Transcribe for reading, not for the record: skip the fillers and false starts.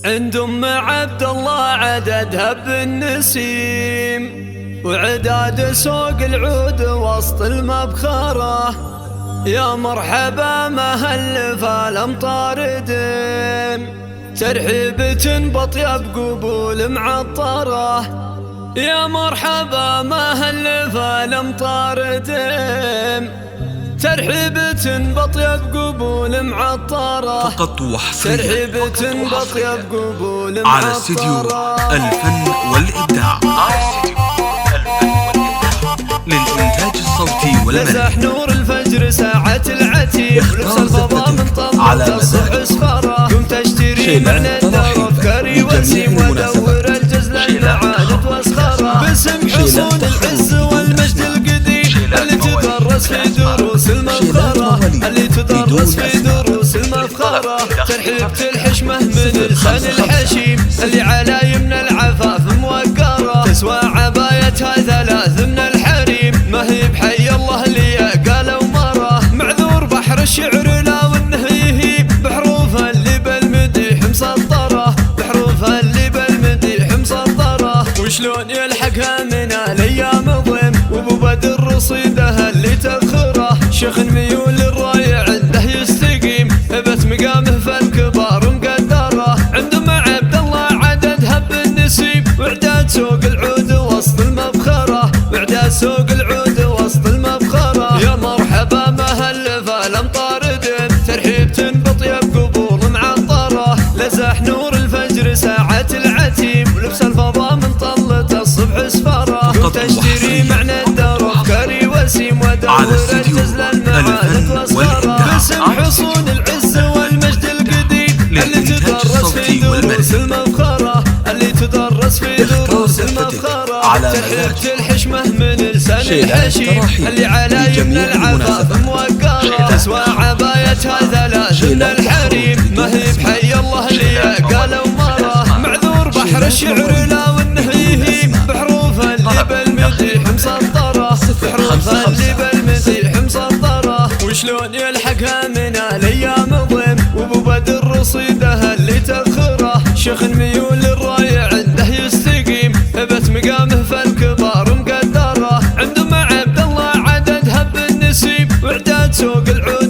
عند ام عبد الله عددها بالنسيم، وعداد سوق العود وسط المبخرة. يا مرحبا مهل فالامطار دم، ترحيبة بطيب قبول معطرة. يا مرحبا مهل فالامطار دم، ترحيبة بطيب قبول معطرة. فقط وحصريا ترحيبة بطيب قبول على استديو الفن والإبداع، للإنتاج الصوتي والملك. نزح نور الفجر ساعة العتيق، لبس الفضاء من طلة الصبح سفرة. قمت اشتري من الدار افكاري وسيم، وادور الجزل المعاند واسخرة. باسم حصون العز والمجد القديم، اللي تدرس في دروس المفخرة، اللي تدرس في دروس المفخرة. ترحيبة الحشمة من لسان الحشيم، اللي على يمن العفاف موقرة. تسوى عبايتها ثلاث من الحريم، ما هي بحي الله اللي قالوا مرة. معذور بحر الشعر لا وانه يهيب، بحروفها اللي بالمديح مسطرة، بحروفها اللي بالمديح مسطرة. وشلون يلحقها من الايام ضيم، وابو بدر رصيدها اللي تبخره. شيخ ميول الراي عنده يستقيم، ثبت مقامه فالكبار مقدره. عند ام عبد الله عددها بالنسيب، واعداد سوق العود وسط المبخره، واعداد سوق العود وسط المبخره. يا مرحبا مهل فالامطار دم، ترحيبة بطيب قبول معطره. لزح نور الفجر ساعة العتيم، ولبس الفضاء من طلة الصبح سفرة. قمت اشتري معنى الدار افكاري وسيم، وادور الجزل المعاند واسخرة. باسم حصون العز والمجد القديم، اللي تدرس في دروس المفخرة، اللي تدرس في دروس المفخرة. ترحيبة الحشمة من لسان الحشيم، اللي على يمن العفاف موقرة. تسوى عبايتها ثلاث من الحريم، ما هي بحي الله اللي قالوا مرة. معذور بحر الشعر لا وانه يهيم، بحروفها اللي بالمديح مسطرة، بحروفها اللي بالمديح مسطرة. وشلون يلحقها من الايام ضيم، وابو بدر رصيدها اللي تبخره. شيخ ميول الراي عنده يستقيم، ثبت مقامه فالكبار مقدره. عند ام عبد الله عددها بالنسيب، واعداد سوق العود